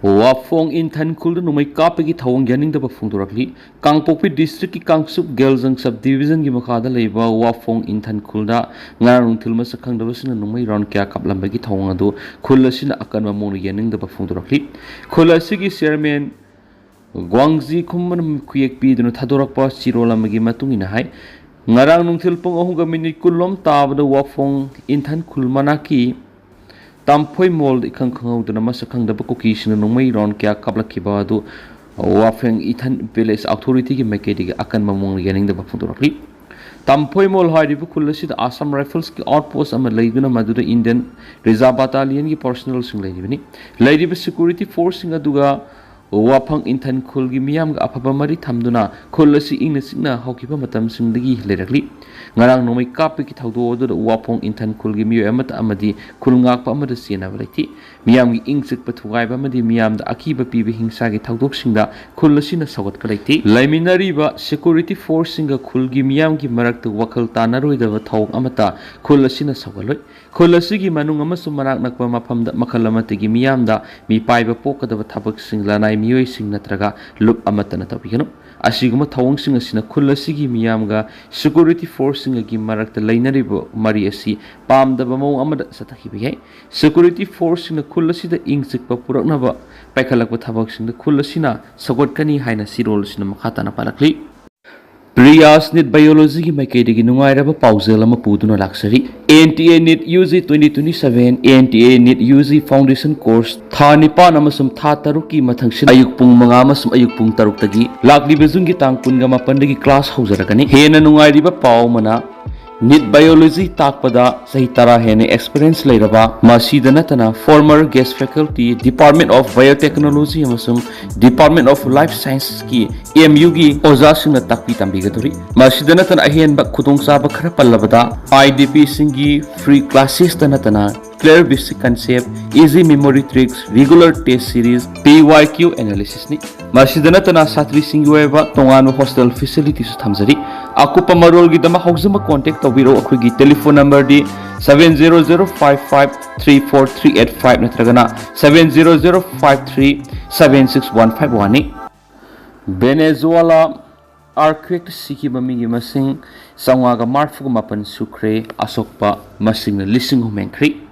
Wafong in Tan Kulda no may kapagi tawang yaning da Fungdurakli, Kangpopi district ki Kangsup Gelzang subdivision gi makada leba Wafong in Tan Kulda, Ngarung Tilma Sakang Dawasin no may ron kya kaplambagi tawang ado, Kulasin akan mamong yaning da Fungdurakli, Kulasigi chairman Guangzi Kuman Kuyek Pi no Tadorakpa Sirola Magi Matung in a high, Ngarang nung Tilpong Ohunga Minute Kulom Tab the Wafong in Tan Kulmanaki. Tampoi mold ikang kangau dana masa kang da Kuki sina nomai ron kya kabla kiba do Wafeng Ithan village authority ki mekedi akan mamong yaning da Fungdurakli. Tampoi mold hai ribu kulasi da Assam Rifles ki outpost ama laiguna madura Indian Reserve Battalion ki personal sing laibani. Laidiba security force singa duga Wapang Inthan Kul gi miyam ga apaba mari thamduna kulasi ingna singna hokiba matam singdagi lerakli. Ngarang nomai kapi ki thawdo do Wapong Inthan Kul gi miyo amata amadi kulngak pa amada sina balati miyam gi ingsik pathugai ba amadi miyam da akiba pibi hingsa gi thawdok singda kulasi na sagat kalaiti laiminari ba security force singa kul gi miyam gi marak tu wakal tanaroi da thawk amata kulasi na sagaloi kulasi gi manung amasu marak nakpa mafam da makhalamati gi miyam da mi paiba pokada thabak singla nai miyoi sing natraga lup amata na tabigano Ashiguma Tawang Sing Asina Kulasigi Miyamga Security Force Singagi Marakta Lainaribo Mariasi Pam the Bamo Amada Satahibi Security Force in the Kulasida Ingsik Papuraknava Pekalak Tabaks in the Kulasina Sagotkani Haina Sirols in the Makatana Palakli Priyas Nit Biology Makedi Nungairaba Pausel Mapuduna Luxury NTA Nit UZ 2027 NTA Nit UZ Foundation Course Thanipan Amasum Thataruki Matangsin Ayukpung Mangamasum Ayukpung Taruktagi Lakli Bezungi Tangpunga Mapandagi class Hausarakani Hena Nungairiba Paumana Nit Biology Takpada Sahitara Hene Experience Lairaba Masida Natana Former Guest Faculty Department of Biotechnology Amasum Department of Life Sciences Ki EMU Gi Ozasina Takpi Tambigaturi Masida Natana Ahenba Khudong chaba khara pallabada IDP Singi free classes Tanatana Clear basic concept, easy memory tricks, regular test series, PYQ analysis ni. Masida Natana Satri Singueva Tongano hostel facilities Tamzari. Aku pamarol gidama hausama contact tawiro akhigi telephone number di 700553438 natragana 700537615 ni. Venezuela earthquake siki bami masing sangaga marfuga mapan sukre asokpa masing lising humenkri.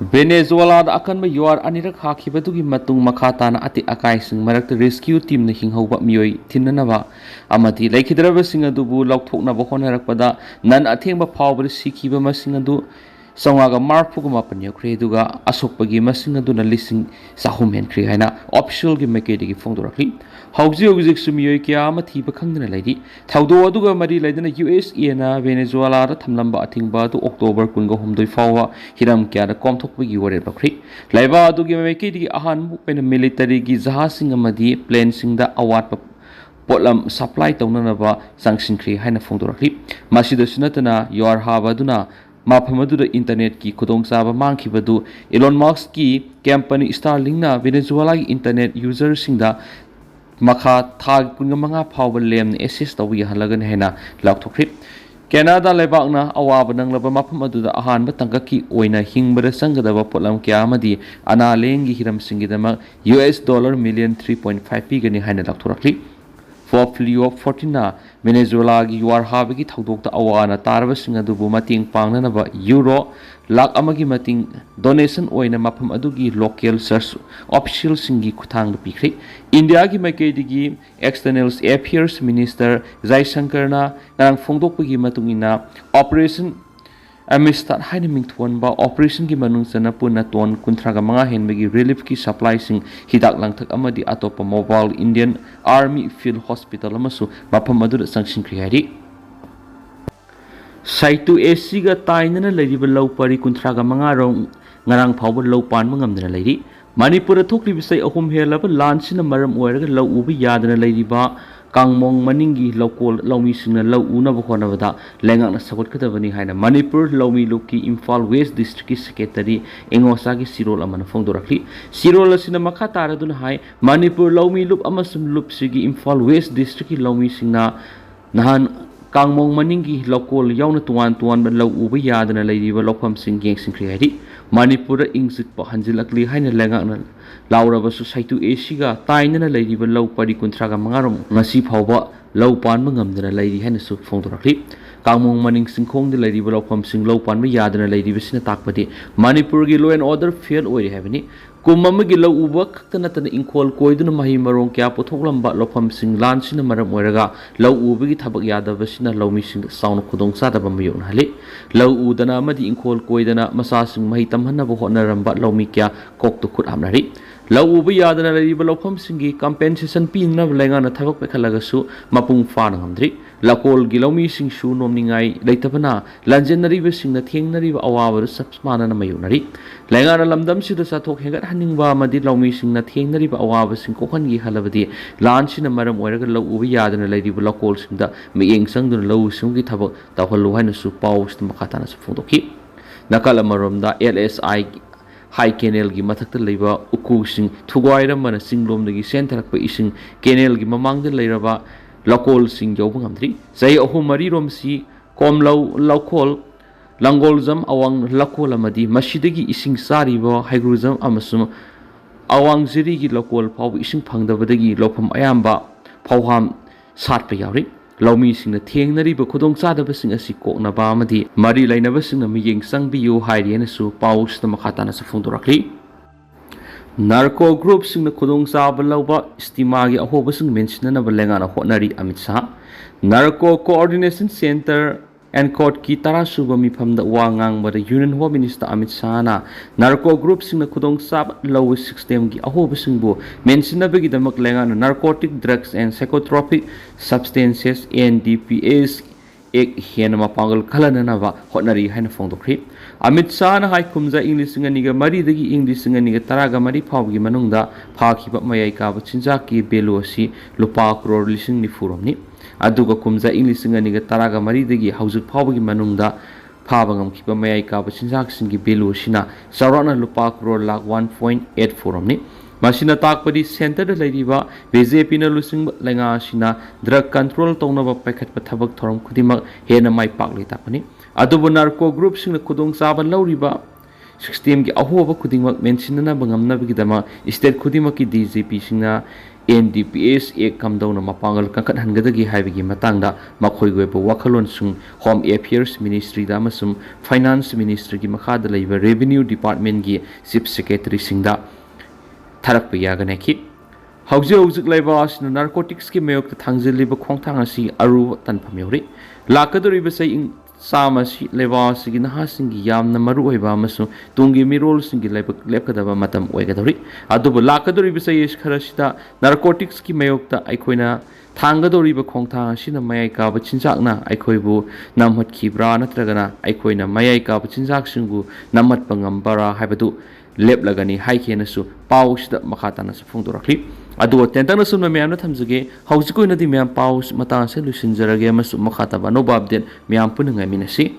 Venezuela da akan ba yuar anirak hakibatugi matung makhatana ati akai sing marakta rescue team na hinghoba miyoi thinnanaba amati laikhidraba sing adubu laukthoknaba honarakpada nan athengba phawbri sikiba masing adu sangaga marfuga mapan yakre duga asokpagi masing adu na lising sahum henkri haina official gi mekedi gi phongdorakli hauji hauji sumiyoi kya ma thiba khangdana laidi thawdo aduga mari laidana USA na Venezuela ra thamlamba athingba du October 19 fawa hiram kya da komthokpagi wore bakri laiba adugi mekedi gi ahan mu pena military gi jahasing amadi plane singda awat potlam supply tawnanaba sangsinkhri haina phongdorakli masida sunatana yor habaduna Mapamaduda internet ki Khudong chaba mangkhibadu Elon Musk ki company Starlink na Venezuela ki internet user singda makha thag kungamanga phawba lem access tawi halagan hena lakthokri Canada lebakna awaba nanglaba mafam aduda ahanba tangkaki oina hingbara sangadaba potlam kya amadi ana lengi hiram singidama $3.5 million pigani haina lakthorakli Leo 14 Venezuela gi yuar habagi thaudokta awana tarba singa dubu mating pangnanaba euro lakh amagi mating donation oina mafam adugi local search official singi kuthang pikri India gi makedigi external affairs minister Jai Shankarna nang phongdokpagi matungina operation Amistad haina mingthon ba operation gi manung sana punna ton kunthraga manga henbagi relief ki supply sing hidak langthak amadi atopa mobile Indian Army Field Hospital amasu mafam adu sangsing kriyari Saitu AC ga tainana leriba lawpari kunthraga manga rong ngarang phawba lawpan mangamdana leri Manipur thokri bisai ahum helaba lansina maram oiraga law ubi yadana leriba Kangmong maningi local lawmi singna law una bkhonabada lengak na sakot kadabani haina Manipur lawmi luki Imphal West District Secretary Engosa gi Sirol amana phongdorakli Sirol asina makha taradun hai Manipur lawmi lup amasum lup sigi Imphal West District lawmi singna nahan Kangmong maningi local yauna tuan ban law uba yadana leiriba lokham sing geng sing kriyari Manipur ingsit pa hanjilakli haina lengakna laurabasu saitu Asiga tainana leiriba lau pari kuntraga mangarom ngasi phauba lau panma ngamdana leiri haina su phongdorakli Kamung maning singkhong de leiriba laupam sing lau panma yadana leiriba sina takpati Manipur gi law and order fail oiri habani Kumamagi lau uba kaktanatana ingkol koiduna mahi marong kya puthokhlamba laupam sing lan sina maram oiraga lau ubagi thabak yadaba sina laumi sing sauna khudong sadaba mayona hali lau udana amadi ingkol koidana masa sing mahi tamhanaba hotnaramba laumi kya koktu khut hamnari lau uba yadana leiriba laupam singi compensation pinna lengana thabak pekhalagasu mapung fana ngamdri lakol gi laumi sing shu nomningai leitabana lanjenariba singna thengnariba awaba sapsmana na mayonari lengana lamdam sida sathok hegat haningba amadi laumi singna thengnariba awaba sing kokhan gi halabadi lan sina maram oiraga lau uba yadana leiriba lakol singda miyeng sangduna lau singgi thabak tawhalu haina su paus makatana su phongdoki nakala maromda LSI High Canal gi mathakta leiba uku sing thugwaira mana singlom dagi sentherakpa ising canal gi mamang de leiraba lakol sing jawba ngamdri sai ahum mari rom si komlau lakol langolzam awang lakol amadi masidagi ising sariba haigruzam amasum awang ziri gi lakol phaw ising phangdabadagi lopham ayamba phawham satpa yawri laumi singna thengnariba khudong sadaba sing asi koknaba amadi mari lainaba singna miyeng sangbiyu hairiena su paus na makhatana sa phongdorakli narco group singna khudong saba lauba stima gi ahoba sing mentionana balengana hotnari Amit Shah narco coordination center and court ki tara suba mifamda wangang bada union home minister Amit Shah na narco group singna khudong sab law system gi ahoba singbo mention bagi damak lengana narcotic drugs and psychotropic substances NDPS ek hianama pangal khalana na ba hotnari haina phongdokri Amit Shah na hai kumza English singaniga mari dagi English singaniga taraga mari phawgi manungda phakhiba mayai ka bachinja ki belu asi lupa crore lising ni furomni aduga kumza English singaniga taraga mari dagi haujuk phawgi manungda phabangam khiba mayai ka bachinja singi belu sina sarana lupa crore lakh 1.8 furomni Masina takpadi center da leiriba BJP na lusing lenga sina drug control tongnaba paikhat pathabak thoram khudimak hena mai paklei takpani adubu narco group singna khudong saba lauriba system gi ahoba khudingmak mentionana bangamna bigidama state khudimak ki DJP singna NDPS ek kamdawna mapangal kangkat hangadagi haibigi matangda makhoi goiba wakhalon sung Home Affairs Ministry da masum Finance Ministry gi makhada leiba Revenue Department gi Chief Secretary singda Tarak Piyaganeki. Hauzik Labas, narcotics ki mayok tangziliba Kongtangasi, Aru Tanpamuri. Lakaduriba saying Samasi Levas, Ginahasingi Yam Namaru Bamasu, Tungi Mirol Singi Lepkadava Matam Wegadori. Adubu Lakaduriba says Karashita, narcotics ki mayokta Aikoina, Tangadoriba Kongtang, Shina Mayaka, Bachinzakna, Aikoibu, Namhat Kibra, Natragana, Aikoina, Mayaka, Bachinzak Singu, Namat Pangambara, Habadu. Lep lagani haiki nasu paus da makata nasu phongdorakli adu tentang nasu myam na thamjage haujikoi nadi myam paus mata se lusinjarage masu makata ba no update myam pununga minasi